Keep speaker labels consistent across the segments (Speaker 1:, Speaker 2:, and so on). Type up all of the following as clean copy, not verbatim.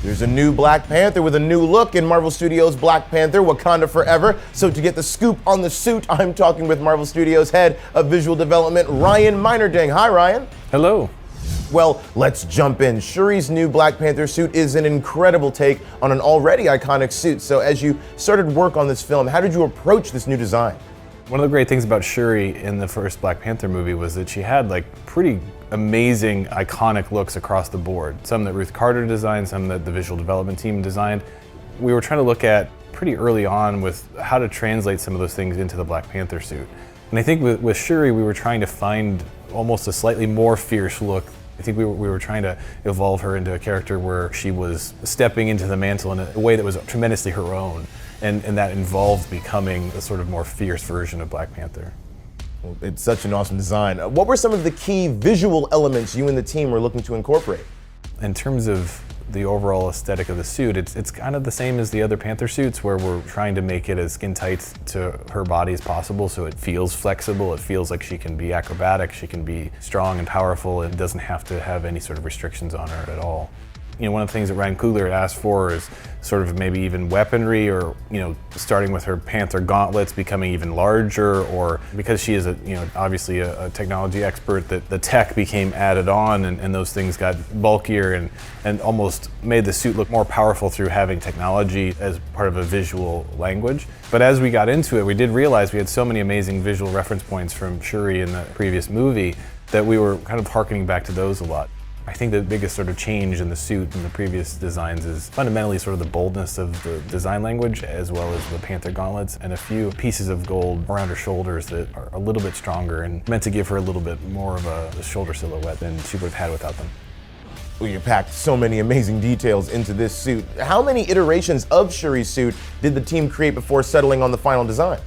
Speaker 1: There's a new Black Panther with a new look in Marvel Studios Black Panther, Wakanda Forever. So to get the scoop on the suit, I'm talking with Marvel Studios head of visual development, Ryan Meinerding. Hi, Ryan.
Speaker 2: Hello.
Speaker 1: Well, let's jump in. Shuri's new Black Panther suit is an incredible take on an already iconic suit. So as you started work on this film, how did you approach this new design?
Speaker 2: One of the great things about Shuri in the first Black Panther movie was that she had pretty amazing, iconic looks across the board. Some that Ruth Carter designed, some that the visual development team designed. We were trying to look at pretty early on with how to translate some of those things into the Black Panther suit. And I think with Shuri, we were trying to find almost a slightly more fierce look. I think we were trying to evolve her into a character where she was stepping into the mantle in a way that was tremendously her own. And that involved becoming a sort of more fierce version of Black Panther.
Speaker 1: Well, it's such an awesome design. What were some of the key visual elements you and the team were looking to incorporate?
Speaker 2: In terms of the overall aesthetic of the suit, it's kind of the same as the other Panther suits, where we're trying to make it as skin tight to her body as possible, so it feels flexible, it feels like she can be acrobatic, she can be strong and powerful, and doesn't have to have any sort of restrictions on her at all. You know, one of the things that Ryan Coogler had asked for is sort of maybe even weaponry, or, you know, starting with her Panther gauntlets becoming even larger, or because she is obviously a technology expert, that the tech became added on and those things got bulkier and almost made the suit look more powerful through having technology as part of a visual language. But as we got into it, we did realize we had so many amazing visual reference points from Shuri in the previous movie that we were kind of harkening back to those a lot. I think the biggest sort of change in the suit in the previous designs is fundamentally sort of the boldness of the design language, as well as the Panther gauntlets and a few pieces of gold around her shoulders that are a little bit stronger and meant to give her a little bit more of a shoulder silhouette than she would have had without them.
Speaker 1: Well, you packed so many amazing details into this suit. How many iterations of Shuri's suit did the team create before settling on the final design?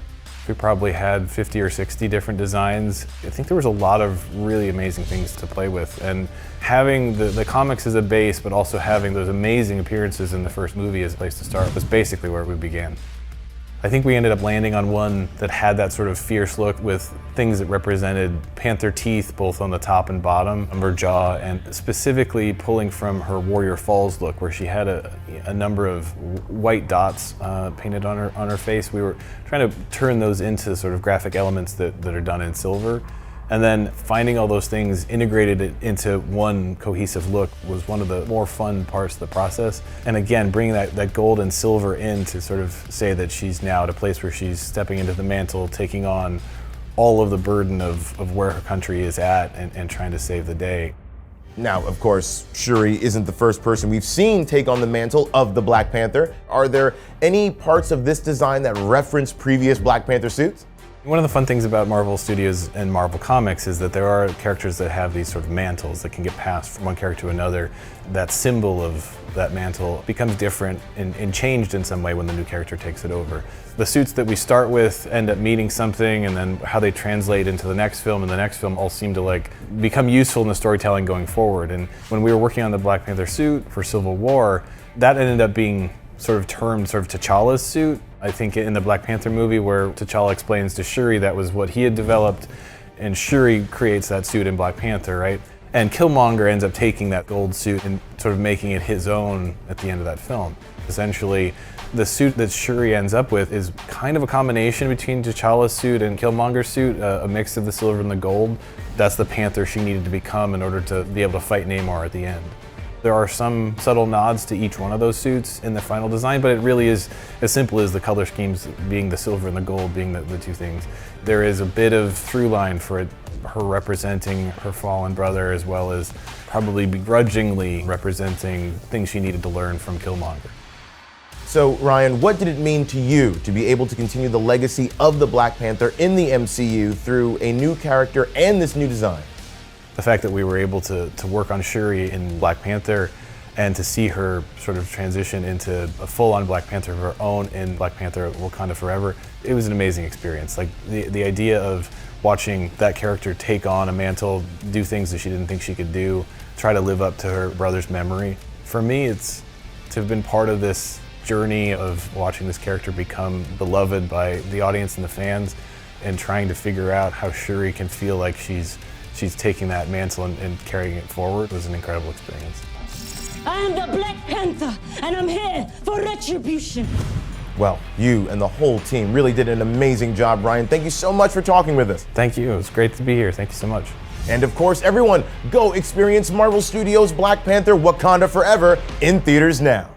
Speaker 2: We probably had 50 or 60 different designs. I think there was a lot of really amazing things to play with, and having the comics as a base, but also having those amazing appearances in the first movie as a place to start was basically where we began. I think we ended up landing on one that had that sort of fierce look with things that represented panther teeth both on the top and bottom of her jaw, and specifically pulling from her Warrior Falls look, where she had a number of white dots painted on her face. We were trying to turn those into sort of graphic elements that are done in silver. And then finding all those things, integrated it into one cohesive look, was one of the more fun parts of the process. And again, bringing that gold and silver in to sort of say that she's now at a place where she's stepping into the mantle, taking on all of the burden of where her country is at and trying to save the day.
Speaker 1: Now, of course, Shuri isn't the first person we've seen take on the mantle of the Black Panther. Are there any parts of this design that reference previous Black Panther suits?
Speaker 2: One of the fun things about Marvel Studios and Marvel Comics is that there are characters that have these sort of mantles that can get passed from one character to another. That symbol of that mantle becomes different and changed in some way when the new character takes it over. The suits that we start with end up meaning something, and then how they translate into the next film and the next film all seem to become useful in the storytelling going forward. And when we were working on the Black Panther suit for Civil War, that ended up being sort of termed T'Challa's suit. I think in the Black Panther movie, where T'Challa explains to Shuri that was what he had developed, and Shuri creates that suit in Black Panther, right? And Killmonger ends up taking that gold suit and sort of making it his own at the end of that film. Essentially, the suit that Shuri ends up with is kind of a combination between T'Challa's suit and Killmonger's suit, a mix of the silver and the gold. That's the Panther she needed to become in order to be able to fight Namor at the end. There are some subtle nods to each one of those suits in the final design, but it really is as simple as the color schemes being the silver and the gold being the two things. There is a bit of through line for it, her representing her fallen brother, as well as probably begrudgingly representing things she needed to learn from Killmonger.
Speaker 1: So, Ryan, what did it mean to you to be able to continue the legacy of the Black Panther in the MCU through a new character and this new design?
Speaker 2: The fact that we were able to work on Shuri in Black Panther and to see her sort of transition into a full-on Black Panther of her own in Black Panther Wakanda Forever, it was an amazing experience. Like the idea of watching that character take on a mantle, do things that she didn't think she could do, try to live up to her brother's memory. For me, it's to have been part of this journey of watching this character become beloved by the audience and the fans, and trying to figure out how Shuri can feel like she's taking that mantle and carrying it forward was an incredible experience.
Speaker 3: I am the Black Panther, and I'm here for retribution.
Speaker 1: Well, you and the whole team really did an amazing job, Ryan. Thank you so much for talking with us.
Speaker 2: Thank you. It was great to be here. Thank you so much.
Speaker 1: And of course, everyone, go experience Marvel Studios Black Panther Wakanda Forever in theaters now.